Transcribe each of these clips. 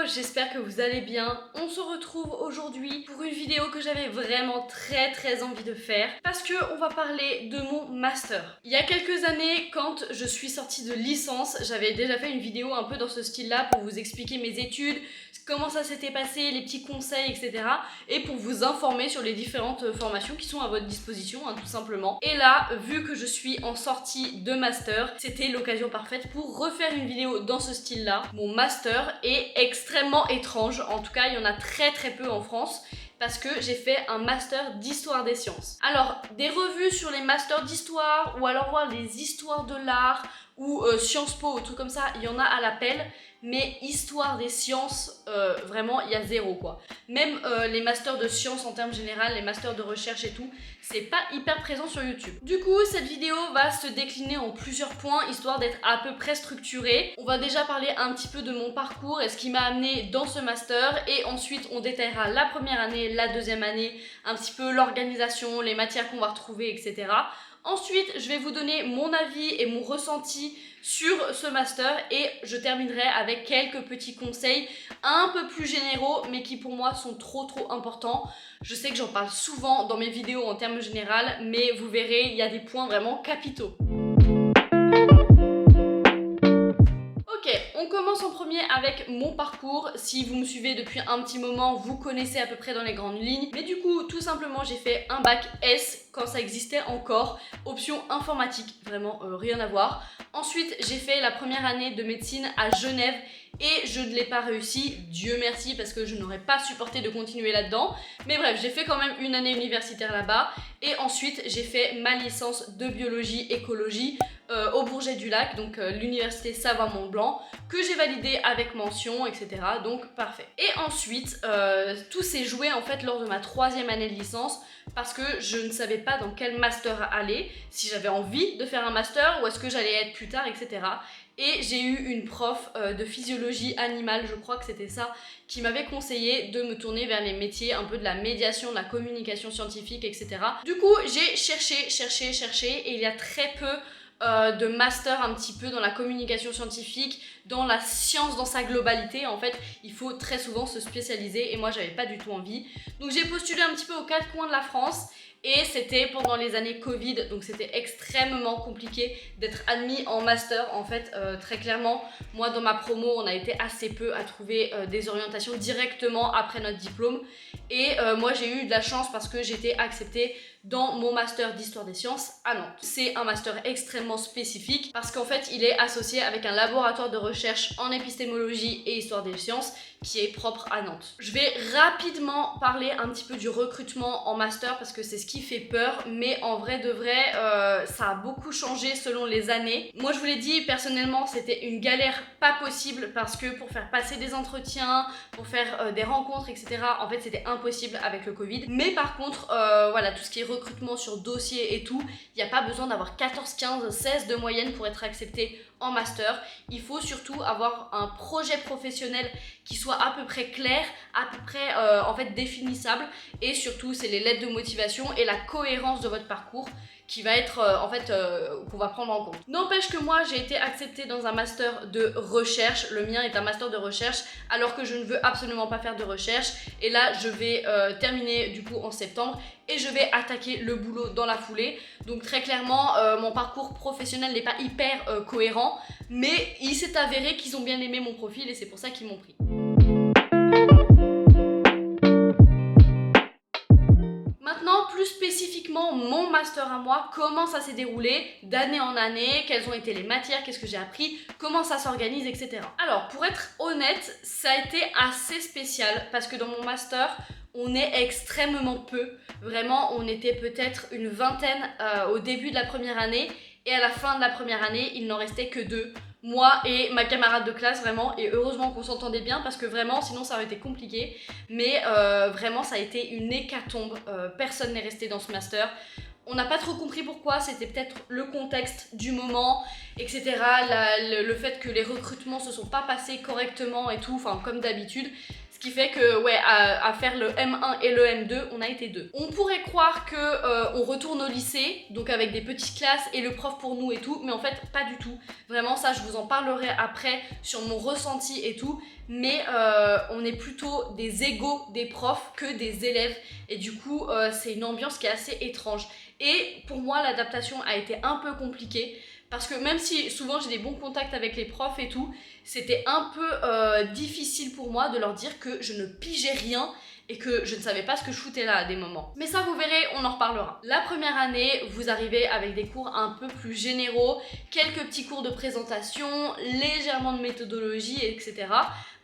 j'espère que vous allez bien. On se retrouve aujourd'hui pour une vidéo que j'avais vraiment très envie de faire parce que on va parler de mon master. Il y a quelques années, quand je suis sortie de licence, j'avais déjà fait une vidéo un peu dans ce style-là pour vous expliquer mes études, comment ça s'était passé, les petits conseils, etc. et pour vous informer sur les différentes formations qui sont à votre disposition, tout simplement. Et là, vu que je suis en sortie de master, c'était l'occasion parfaite pour refaire une vidéo dans ce style-là. Mon master est extrêmement étrange, en tout cas il y en a très peu en France, parce que j'ai fait un master d'histoire des sciences. Alors, des revues sur les masters d'histoire, ou alors voir les histoires de l'art, ou Sciences Po, ou trucs comme ça, il y en a à l'appel, mais histoire des sciences, vraiment, il y a zéro, quoi. Même les masters de sciences en termes généraux, les masters de recherche et tout, c'est pas hyper présent sur YouTube. Du coup, cette vidéo va se décliner en plusieurs points, histoire d'être à peu près structurée. On va déjà parler un petit peu de mon parcours et ce qui m'a amené dans ce master, et ensuite on détaillera la première année, la deuxième année, un petit peu l'organisation, les matières qu'on va retrouver, etc. Ensuite, je vais vous donner mon avis et mon ressenti sur ce master et je terminerai avec quelques petits conseils un peu plus généraux mais qui pour moi sont trop importants. Je sais que j'en parle souvent dans mes vidéos en termes généraux, mais vous verrez, il y a des points vraiment capitaux. On commence en premier avec mon parcours. Si vous me suivez depuis un petit moment, vous connaissez à peu près dans les grandes lignes. Mais du coup, tout simplement, j'ai fait un bac S quand ça existait encore. Option informatique, vraiment rien à voir. Ensuite, j'ai fait la première année de médecine à Genève et je ne l'ai pas réussi, Dieu merci, parce que je n'aurais pas supporté de continuer là-dedans. Mais bref, j'ai fait quand même une année universitaire là-bas. Et ensuite, j'ai fait ma licence de biologie écologie au Bourget-du-Lac, donc l'université Savoie-Mont-Blanc, que j'ai validé avec mention, etc. Donc parfait. Et ensuite, tout s'est joué en fait lors de ma troisième année de licence parce que je ne savais pas dans quel master aller, si j'avais envie de faire un master ou est-ce que j'allais être plus tard, etc. Et j'ai eu une prof de physiologie animale, je crois que c'était ça, qui m'avait conseillé de me tourner vers les métiers un peu de la médiation, de la communication scientifique, etc. Du coup, j'ai cherché, et il y a très peu de master un petit peu dans la communication scientifique, dans la science dans sa globalité. En fait, il faut très souvent se spécialiser et moi, j'avais pas du tout envie. Donc j'ai postulé un petit peu aux quatre coins de la France. Et c'était pendant les années Covid, donc c'était extrêmement compliqué d'être admis en master. En fait, très clairement, moi dans ma promo, on a été assez peu à trouver des orientations directement après notre diplôme. Et moi j'ai eu de la chance parce que j'étais acceptée dans mon master d'histoire des sciences à Nantes. C'est un master extrêmement spécifique parce qu'en fait, il est associé avec un laboratoire de recherche en épistémologie et histoire des sciences qui est propre à Nantes. Je vais rapidement parler un petit peu du recrutement en master parce que c'est ce qui fait peur, mais en vrai de vrai, ça a beaucoup changé selon les années. Moi, je vous l'ai dit, personnellement, c'était une galère pas possible parce que pour faire passer des entretiens, pour faire des rencontres, etc., en fait, c'était impossible avec le Covid. Mais par contre, voilà, tout ce qui est recrutement sur dossier et tout, il n'y a pas besoin d'avoir 14, 15, 16 de moyenne pour être accepté en master. Il faut surtout avoir un projet professionnel qui soit à peu près clair, à peu près en fait définissable, et surtout c'est les lettres de motivation et la cohérence de votre parcours qui va être qu'on va prendre en compte. N'empêche que moi j'ai été acceptée dans un master de recherche. Le mien est un master de recherche alors que je ne veux absolument pas faire de recherche, et là je vais terminer du coup en septembre et je vais attaquer le boulot dans la foulée. Donc très clairement mon parcours professionnel n'est pas hyper cohérent, mais il s'est avéré qu'ils ont bien aimé mon profil et c'est pour ça qu'ils m'ont pris. Maintenant, plus spécifiquement, mon master à moi, comment ça s'est déroulé d'année en année, quelles ont été les matières, qu'est-ce que j'ai appris, comment ça s'organise, etc. Alors, pour être honnête, ça a été assez spécial parce que dans mon master, on est extrêmement peu. Vraiment, on était peut-être une vingtaine au début de la première année, et à la fin de la première année, il n'en restait que 2. Moi et ma camarade de classe, vraiment, et heureusement qu'on s'entendait bien parce que vraiment sinon ça aurait été compliqué, mais vraiment ça a été une hécatombe, personne n'est resté dans ce master. On n'a pas trop compris pourquoi, c'était peut-être le contexte du moment, etc. Le fait que les recrutements se sont pas passés correctement et tout, enfin comme d'habitude. Ce qui fait que, ouais, à faire le M1 et le M2, on a été 2. On pourrait croire que on retourne au lycée, donc avec des petites classes et le prof pour nous et tout, mais en fait, pas du tout. Vraiment, ça, je vous en parlerai après sur mon ressenti et tout. Mais on est plutôt des égaux des profs que des élèves. Et du coup, c'est une ambiance qui est assez étrange. Et pour moi, l'adaptation a été un peu compliquée. Parce que même si souvent j'ai des bons contacts avec les profs et tout, c'était un peu difficile pour moi de leur dire que je ne pigeais rien et que je ne savais pas ce que je foutais là à des moments. Mais ça, vous verrez, on en reparlera. La première année, vous arrivez avec des cours un peu plus généraux, quelques petits cours de présentation, légèrement de méthodologie, etc.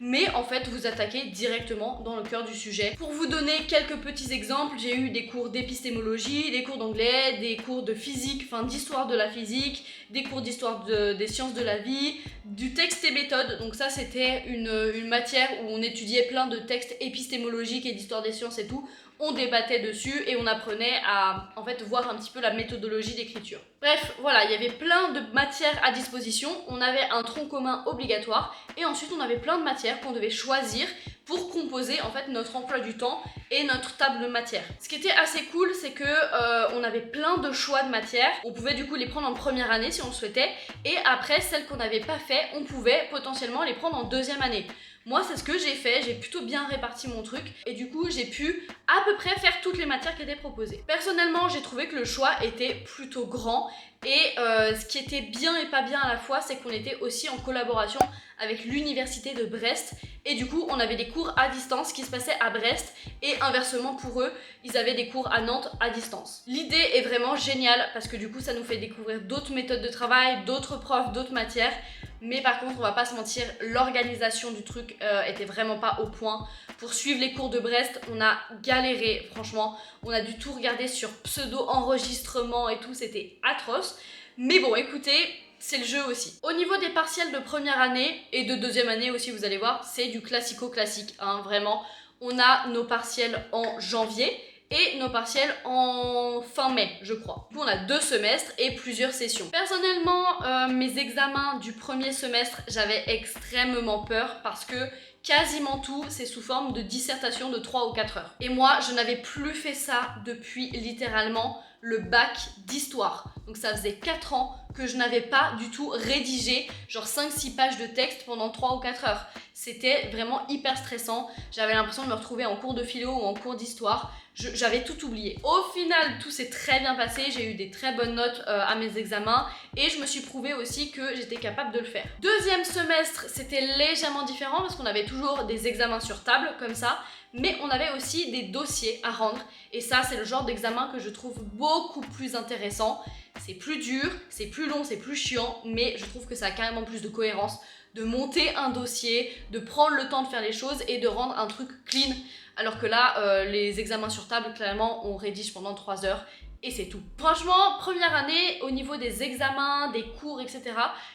Mais en fait, vous attaquez directement dans le cœur du sujet. Pour vous donner quelques petits exemples, j'ai eu des cours d'épistémologie, des cours d'anglais, des cours de physique, enfin d'histoire de la physique, des cours d'histoire des sciences de la vie, du texte et méthode. Donc ça, c'était une matière où on étudiait plein de textes épistémologiques et d'histoire des sciences et tout. On débattait dessus et on apprenait à en fait voir un petit peu la méthodologie d'écriture. Bref, voilà, il y avait plein de matières à disposition, on avait un tronc commun obligatoire et ensuite on avait plein de matières qu'on devait choisir pour composer en fait notre emploi du temps et notre table de matières. Ce qui était assez cool, c'est que on avait plein de choix de matières. On pouvait du coup les prendre en première année si on le souhaitait et après celles qu'on n'avait pas fait, on pouvait potentiellement les prendre en deuxième année. Moi, c'est ce que j'ai fait, j'ai plutôt bien réparti mon truc et du coup, j'ai pu à peu près faire toutes les matières qui étaient proposées. Personnellement, j'ai trouvé que le choix était plutôt grand et ce qui était bien et pas bien à la fois, c'est qu'on était aussi en collaboration avec l'université de Brest et du coup, on avait des cours à distance qui se passaient à Brest et inversement pour eux, ils avaient des cours à Nantes à distance. L'idée est vraiment géniale parce que du coup, ça nous fait découvrir d'autres méthodes de travail, d'autres profs, d'autres matières. Mais par contre, on va pas se mentir, l'organisation du truc était vraiment pas au point. Pour suivre les cours de Brest, on a galéré, franchement. On a dû tout regarder sur pseudo-enregistrement et tout, c'était atroce. Mais bon, écoutez, c'est le jeu aussi. Au niveau des partiels de première année et de deuxième année aussi, vous allez voir, c'est du classico-classique, hein, vraiment. On a nos partiels en janvier et nos partiels en fin mai, je crois. Du coup, on a 2 semestres et plusieurs sessions. Personnellement, mes examens du premier semestre, j'avais extrêmement peur parce que quasiment tout, c'est sous forme de dissertation de 3 ou 4 heures. Et moi, je n'avais plus fait ça depuis littéralement le bac d'histoire. Donc ça faisait 4 ans que je n'avais pas du tout rédigé genre 5-6 pages de texte pendant 3 ou 4 heures. C'était vraiment hyper stressant. J'avais l'impression de me retrouver en cours de philo ou en cours d'histoire. J'avais tout oublié. Au final, tout s'est très bien passé. J'ai eu des très bonnes notes à mes examens et je me suis prouvé aussi que j'étais capable de le faire. Deuxième semestre, c'était légèrement différent parce qu'on avait toujours des examens sur table comme ça, mais on avait aussi des dossiers à rendre et ça, c'est le genre d'examen que je trouve beaucoup plus intéressant. C'est plus dur, c'est plus long, c'est plus chiant, mais je trouve que ça a carrément plus de cohérence de monter un dossier, de prendre le temps de faire les choses et de rendre un truc clean. Alors que là, les examens sur table, clairement, on rédige pendant 3 heures et c'est tout. Franchement, première année, au niveau des examens, des cours, etc.,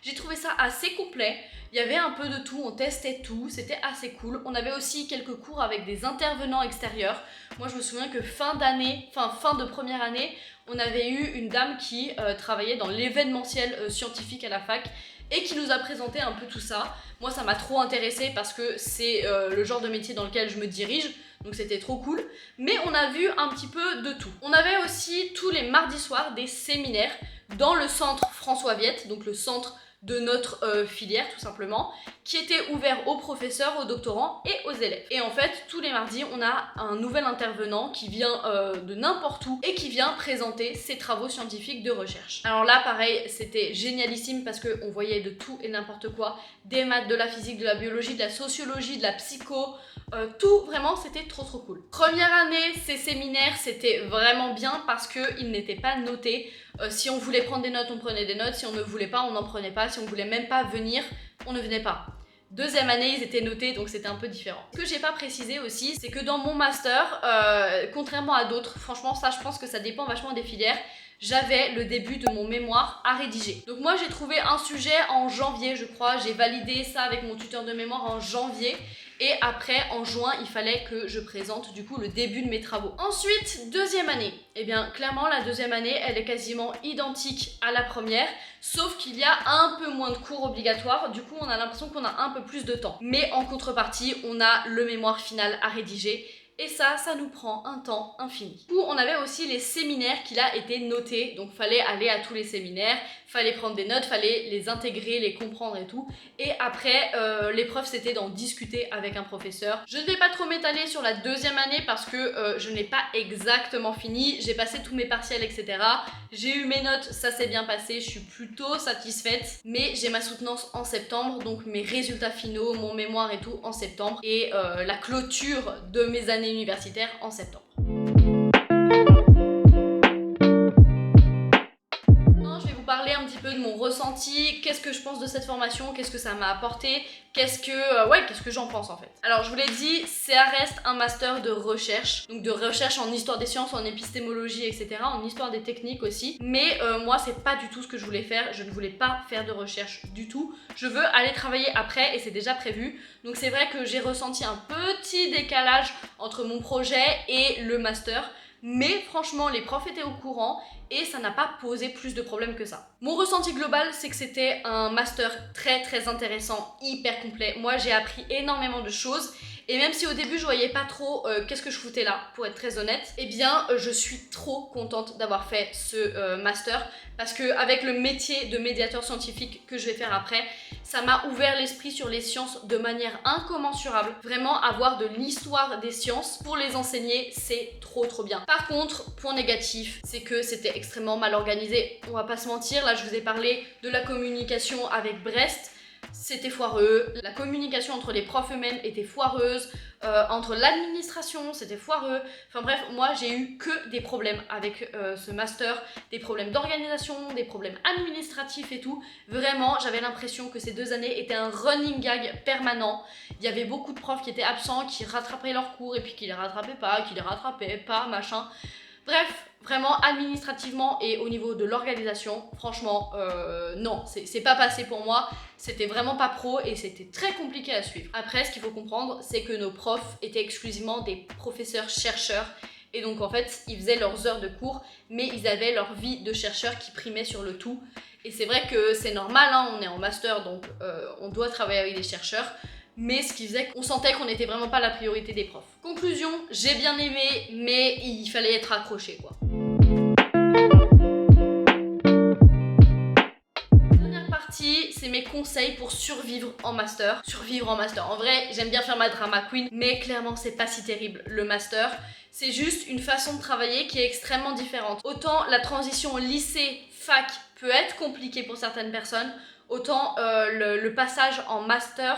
j'ai trouvé ça assez complet. Il y avait un peu de tout, on testait tout, c'était assez cool. On avait aussi quelques cours avec des intervenants extérieurs. Moi, je me souviens que fin de première année, on avait eu une dame qui travaillait dans l'événementiel scientifique à la fac et qui nous a présenté un peu tout ça. Moi, ça m'a trop intéressée parce que c'est le genre de métier dans lequel je me dirige, donc c'était trop cool. Mais on a vu un petit peu de tout. On avait aussi tous les mardis soirs des séminaires dans le centre François Viette, donc le centre de notre filière tout simplement, qui était ouvert aux professeurs, aux doctorants et aux élèves. Et en fait, tous les mardis, on a un nouvel intervenant qui vient de n'importe où et qui vient présenter ses travaux scientifiques de recherche. Alors là, pareil, c'était génialissime parce qu'on voyait de tout et n'importe quoi, des maths, de la physique, de la biologie, de la sociologie, de la psycho, tout, vraiment, c'était trop cool. Première année, ces séminaires, c'était vraiment bien parce qu'ils n'étaient pas notés. Si on voulait prendre des notes, on prenait des notes. Si on ne voulait pas, on n'en prenait pas. Si on voulait même pas venir, on ne venait pas. Deuxième année, ils étaient notés, donc c'était un peu différent. Ce que j'ai pas précisé aussi, c'est que dans mon master, contrairement à d'autres, franchement ça je pense que ça dépend vachement des filières, j'avais le début de mon mémoire à rédiger. Donc moi j'ai trouvé un sujet en janvier je crois, j'ai validé ça avec mon tuteur de mémoire en janvier. Et après, en juin, il fallait que je présente du coup le début de mes travaux. Ensuite, deuxième année. Eh bien, clairement, la deuxième année, elle est quasiment identique à la première, sauf qu'il y a un peu moins de cours obligatoires. Du coup, on a l'impression qu'on a un peu plus de temps. Mais en contrepartie, on a le mémoire final à rédiger. Et ça nous prend un temps infini. Du coup, on avait aussi les séminaires qui là étaient notés. Donc, fallait aller à tous les séminaires, fallait prendre des notes, fallait les intégrer, les comprendre et tout. Et après, l'épreuve, c'était d'en discuter avec un professeur. Je ne vais pas trop m'étaler sur la deuxième année parce que je n'ai pas exactement fini. J'ai passé tous mes partiels, etc. J'ai eu mes notes, ça s'est bien passé. Je suis plutôt satisfaite. Mais j'ai ma soutenance en septembre. Donc, mes résultats finaux, mon mémoire et tout en septembre. Et la clôture de mes années universitaire en septembre. Maintenant, je vais vous parler un petit peu de mon ressenti, qu'est-ce que je pense de cette formation, qu'est-ce que ça m'a apporté, qu'est-ce que j'en pense en fait. Alors je vous l'ai dit, ça reste un master de recherche, donc de recherche en histoire des sciences, en épistémologie, etc., en histoire des techniques aussi, mais moi c'est pas du tout ce que je voulais faire, je ne voulais pas faire de recherche du tout, je veux aller travailler après et c'est déjà prévu, donc c'est vrai que j'ai ressenti un petit décalage entre mon projet et le master, mais franchement les profs étaient au courant et ça n'a pas posé plus de problèmes que ça. Mon ressenti global, c'est que c'était un master très intéressant, hyper complet. Moi, j'ai appris énormément de choses. Et même si au début je voyais pas trop qu'est-ce que je foutais là, pour être très honnête, eh bien je suis trop contente d'avoir fait ce master parce que avec le métier de médiateur scientifique que je vais faire après, ça m'a ouvert l'esprit sur les sciences de manière incommensurable. Vraiment avoir de l'histoire des sciences pour les enseigner, c'est trop bien. Par contre, point négatif, c'est que c'était extrêmement mal organisé. On va pas se mentir, là je vous ai parlé de la communication avec Brest. C'était foireux, la communication entre les profs eux-mêmes était foireuse, entre l'administration c'était foireux, enfin bref, moi j'ai eu que des problèmes avec ce master, des problèmes d'organisation, des problèmes administratifs et tout. Vraiment, j'avais l'impression que ces 2 années étaient un running gag permanent. Il y avait beaucoup de profs qui étaient absents, qui rattrapaient leurs cours et puis qui les rattrapaient pas, machin. Bref, vraiment administrativement et au niveau de l'organisation, franchement, non, c'est pas passé pour moi. C'était vraiment pas pro et c'était très compliqué à suivre. Après, ce qu'il faut comprendre, c'est que nos profs étaient exclusivement des professeurs-chercheurs. Et donc en fait, ils faisaient leurs heures de cours, mais ils avaient leur vie de chercheur qui primait sur le tout. Et c'est vrai que c'est normal, hein, on est en master, donc on doit travailler avec des chercheurs. Mais ce qui faisait qu'on sentait qu'on n'était vraiment pas la priorité des profs. Conclusion, j'ai bien aimé, mais il fallait être accroché quoi. Dernière partie, c'est mes conseils pour survivre en master. Survivre en master, en vrai, j'aime bien faire ma drama queen, mais clairement c'est pas si terrible le master. C'est juste une façon de travailler qui est extrêmement différente. Autant la transition lycée-fac peut être compliquée pour certaines personnes, autant le passage en master,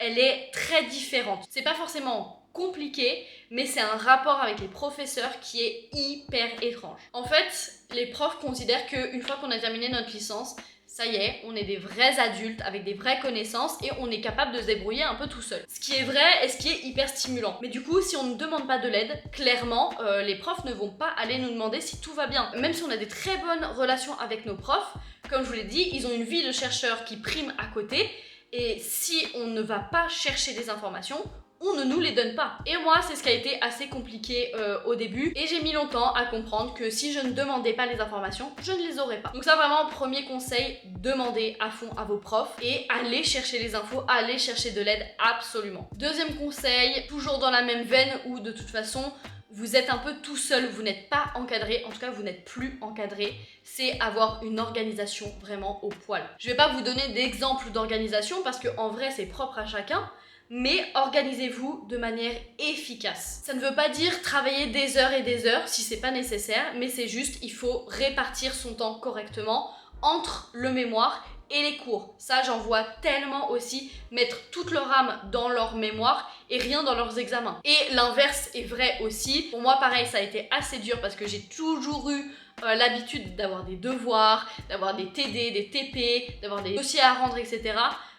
elle est très différente. C'est pas forcément compliqué, mais c'est un rapport avec les professeurs qui est hyper étrange. En fait, les profs considèrent qu'une fois qu'on a terminé notre licence, ça y est, on est des vrais adultes avec des vraies connaissances et on est capable de se débrouiller un peu tout seul. Ce qui est vrai et ce qui est hyper stimulant. Mais du coup, si on ne demande pas de l'aide, clairement, les profs ne vont pas aller nous demander si tout va bien. Même si on a des très bonnes relations avec nos profs, comme je vous l'ai dit, ils ont une vie de chercheurs qui prime à côté. Et si on ne va pas chercher les informations, on ne nous les donne pas. Et moi, c'est ce qui a été assez compliqué au début. Et j'ai mis longtemps à comprendre que si je ne demandais pas les informations, je ne les aurais pas. Donc ça, vraiment, premier conseil, demandez à fond à vos profs et allez chercher les infos, allez chercher de l'aide absolument. Deuxième conseil, toujours dans la même veine où de toute façon, vous êtes un peu tout seul, vous n'êtes pas encadré, en tout cas vous n'êtes plus encadré, c'est avoir une organisation vraiment au poil. Je vais pas vous donner d'exemples d'organisation parce qu'en vrai c'est propre à chacun, mais organisez-vous de manière efficace. Ça ne veut pas dire travailler des heures et des heures si c'est pas nécessaire, mais c'est juste il faut répartir son temps correctement entre le mémoire et les cours. Ça, j'en vois tellement aussi mettre toute leur âme dans leur mémoire et rien dans leurs examens. Et l'inverse est vrai aussi. Pour moi, pareil, ça a été assez dur parce que j'ai toujours eu l'habitude d'avoir des devoirs, d'avoir des TD, des TP, d'avoir des dossiers à rendre, etc.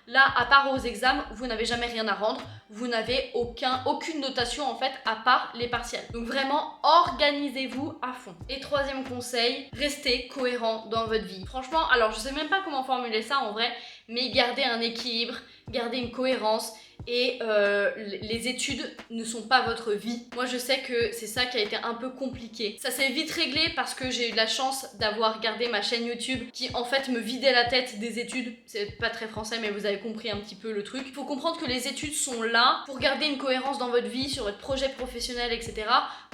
Là, à part aux examens, vous n'avez jamais rien à rendre. Vous n'avez aucune notation en fait à part les partiels. Donc vraiment, organisez-vous à fond. Et troisième conseil, restez cohérent dans votre vie. Franchement, alors je sais même pas comment formuler ça en vrai, mais gardez un équilibre, gardez une cohérence. Et les études ne sont pas votre vie. Moi je sais que c'est ça qui a été un peu compliqué. Ça s'est vite réglé parce que j'ai eu de la chance d'avoir gardé ma chaîne YouTube qui en fait me vidait la tête des études. C'est pas très français mais vous avez compris un petit peu le truc. Il faut comprendre que les études sont là pour garder une cohérence dans votre vie, sur votre projet professionnel, etc.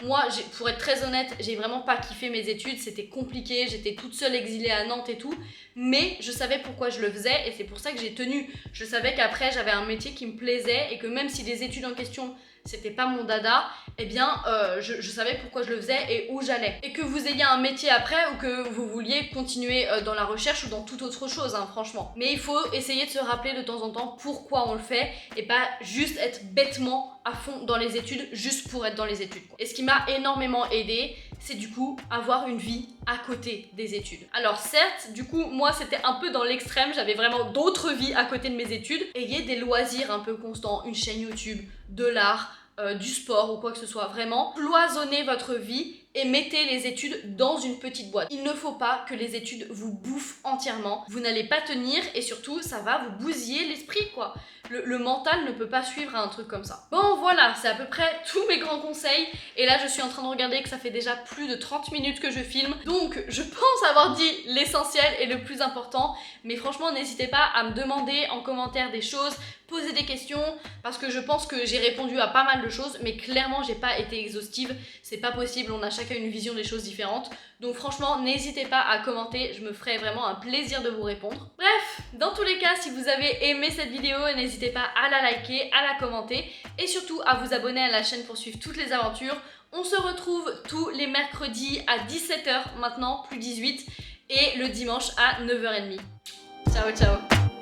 Moi, pour être très honnête, j'ai vraiment pas kiffé mes études. C'était compliqué, j'étais toute seule exilée à Nantes et tout. Mais je savais pourquoi je le faisais et c'est pour ça que j'ai tenu. Je savais qu'après j'avais un métier qui me plaisait et que même si les études en question c'était pas mon dada, eh bien je savais pourquoi je le faisais et où j'allais. Et que vous ayez un métier après ou que vous vouliez continuer dans la recherche ou dans toute autre chose, hein, franchement. Mais il faut essayer de se rappeler de temps en temps pourquoi on le fait et pas juste être bêtement à fond dans les études juste pour être dans les études. Et ce qui m'a énormément aidé, c'est du coup avoir une vie à côté des études. Alors certes, du coup, moi c'était un peu dans l'extrême, j'avais vraiment d'autres vies à côté de mes études. Ayez des loisirs un peu constants, une chaîne YouTube, de l'art, du sport ou quoi que ce soit. Vraiment, cloisonnez votre vie et mettez les études dans une petite boîte. Il ne faut pas que les études vous bouffent entièrement. Vous n'allez pas tenir et surtout, ça va vous bousiller l'esprit, quoi. Le mental ne peut pas suivre un truc comme ça. Bon, voilà, c'est à peu près tous mes grands conseils. Et là, je suis en train de regarder que ça fait déjà plus de 30 minutes que je filme. Donc, je pense avoir dit l'essentiel et le plus important. Mais franchement, n'hésitez pas à me demander en commentaire des choses, poser des questions, parce que je pense que j'ai répondu à pas mal de choses, mais clairement, j'ai pas été exhaustive. C'est pas possible, on a chacun une vision des choses différentes. Donc franchement, n'hésitez pas à commenter, je me ferai vraiment un plaisir de vous répondre. Bref, dans tous les cas, si vous avez aimé cette vidéo, n'hésitez pas à la liker, à la commenter et surtout à vous abonner à la chaîne pour suivre toutes les aventures. On se retrouve tous les mercredis à 17 h maintenant, plus 18, et le dimanche à 9 h 30. Ciao, ciao!